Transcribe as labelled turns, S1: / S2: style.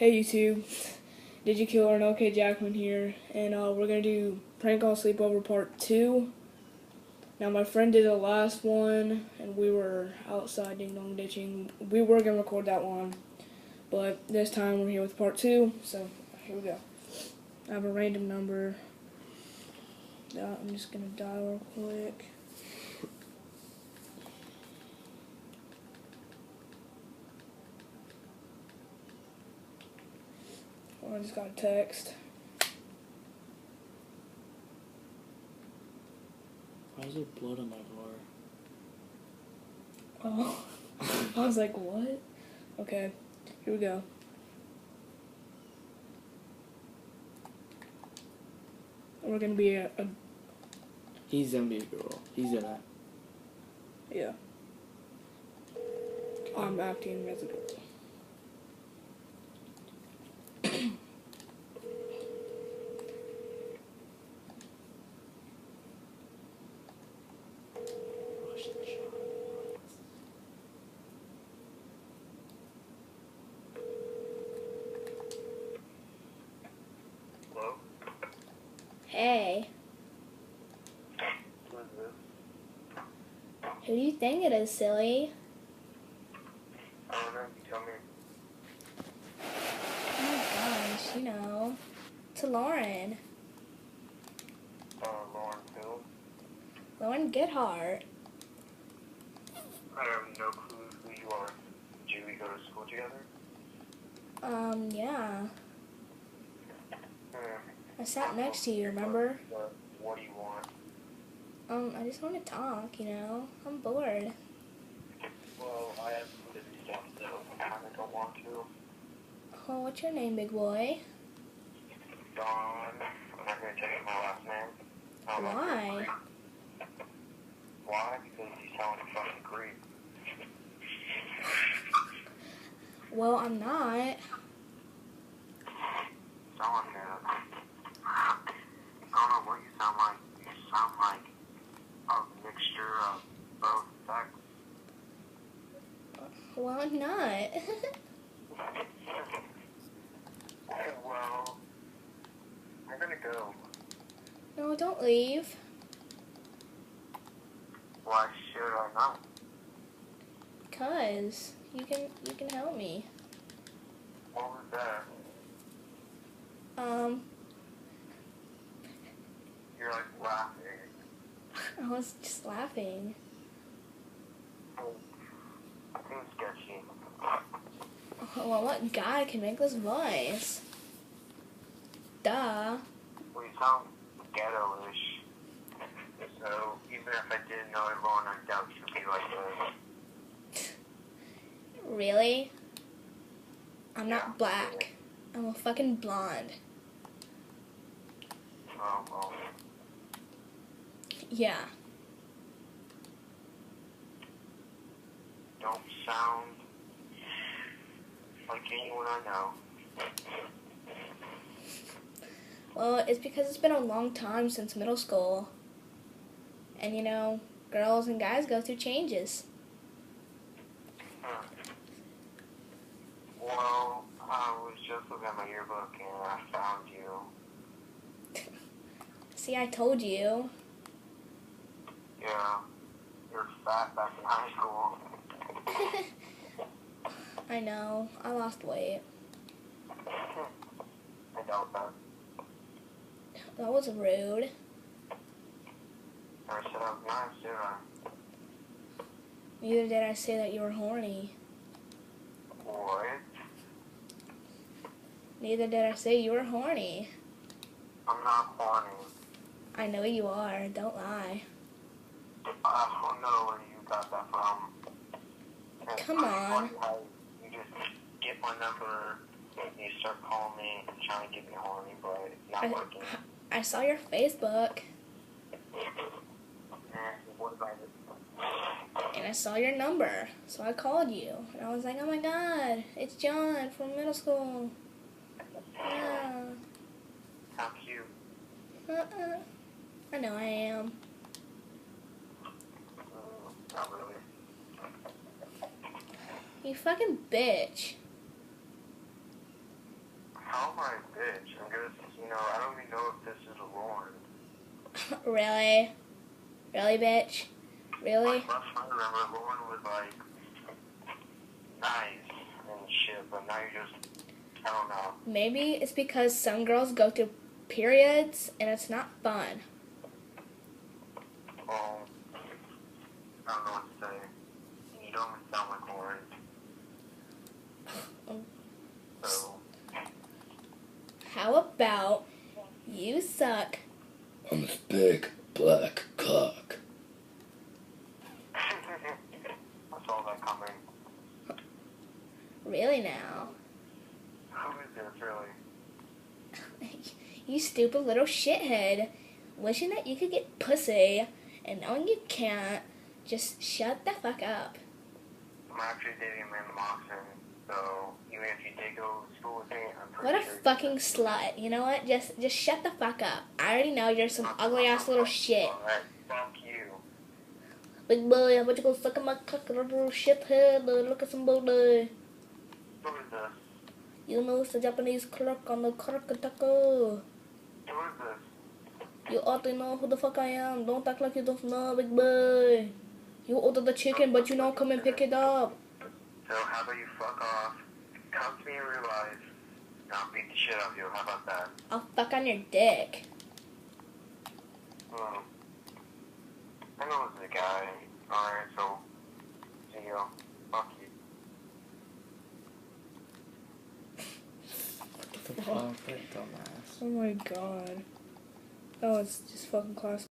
S1: Hey YouTube, Did You Kill Arnold K. Jackman here, and we're gonna do Prank on Sleepover Part 2. Now my friend did the last one, and we were outside ding dong ditching. We were gonna record that one, but this time we're here with Part 2, so here we go. I have a random number that I'm just gonna dial real quick. I just got a text.
S2: Why is there blood on my car?
S1: Oh, I was like, what? Okay, here we go. We're gonna be a
S2: He's gonna be a girl. He's in it.
S1: yeah. I'm acting as a girl.
S3: Hello?
S4: Hey,
S3: Who is this?
S4: who do you think it is, silly?
S3: I don't know, you tell me.
S4: Oh my gosh, it's Lauren.
S3: Lauren Hill?
S4: Lauren Goodhart.
S3: I have no clue who you are. Did we go to school together?
S4: Yeah.
S3: Hmm.
S4: I sat next to you, remember?
S3: What do you want?
S4: I just want to talk, I'm bored.
S3: Well, I have some busy stuff, so I kinda don't want to.
S4: Oh, what's your name, big boy?
S3: Don, I'm not gonna tell you my last name. I don't know if you're
S4: Why?
S3: a creep. Why? Because you sound like a fucking creep.
S4: Well, I'm not.
S3: Sound like I don't know what you sound like. You sound like a mixture of both sex.
S4: Well, I'm not.
S3: Well, I'm gonna go.
S4: No, don't leave.
S3: Why should I not?
S4: 'Cause you can help me.
S3: What was that? You're like laughing.
S4: I was just laughing.
S3: I think it's sketchy.
S4: Well, what guy can make this voice? Duh.
S3: Well, you sound ghetto-ish. So, even if I didn't know everyone, I doubt you'd be like this.
S4: Really? I'm
S3: Yeah.
S4: not black. I'm a fucking blonde.
S3: Oh, well.
S4: Yeah.
S3: Don't sound like anyone I know.
S4: Well, it's because it's been a long time since middle school. And girls and guys go through changes.
S3: Well, I was just looking at my yearbook and I found you.
S4: See, I told you.
S3: Yeah, you're fat back in high school.
S4: I know. I lost weight.
S3: I doubt that.
S4: That was rude.
S3: I said I was nice, did I?
S4: Neither did I say that you were horny.
S3: What?
S4: Neither did I say you were horny.
S3: I'm not horny.
S4: I know you are. Don't lie.
S3: I don't know where you got that from. And it's
S4: Come
S3: pretty
S4: on.
S3: funny how you just get my number and you start calling me and trying to get me horny, but it's not working.
S4: I saw your Facebook.
S3: And what about it?
S4: And I saw your number, so I called you. And I was like, oh my god, it's John from middle school. Yeah.
S3: How cute.
S4: I know I am.
S3: Not really.
S4: You fucking bitch.
S3: my bitch. I'm just, I don't even know if this is a Lauren.
S4: Really? Really, bitch? Really?
S3: Last time I remember Lauren was like nice and shit, but now you're just, I don't know.
S4: Maybe it's because some girls go through periods and it's not fun.
S3: Well, I don't know what to say. You don't even sound like Lauren. So,
S4: How about you suck?
S2: I'm a big black cock.
S3: I saw that coming.
S4: Really now?
S3: Who is this, really?
S4: You stupid little shithead. Wishing that you could get pussy and knowing you can't. Just shut the fuck up.
S3: I'm actually dating a man in boxing, so even if you did go to school with me, I'm pretty
S4: What a
S3: sure
S4: fucking slut. You know what? Just shut the fuck up. I already know you're some ugly ass little shit.
S3: Alright, fuck you.
S4: Big boy, I want you to go suck my cock, little shithead. Look at some booty.
S3: Who is this?
S4: You know it's the Japanese clerk on the Karakataka.
S3: Who is this?
S4: You ought to know who the fuck I am. Don't act like you don't know, big boy. You ordered the chicken, but you don't come and pick it up.
S3: So how about you fuck off, come to me in real life, and I'll beat the shit out of you. How about that?
S4: I'll fuck on your dick.
S3: I know this is a guy. Alright, so, see you. Fuck you.
S2: What the fuck, that dumbass.
S1: Oh my god. Oh, it's just fucking class.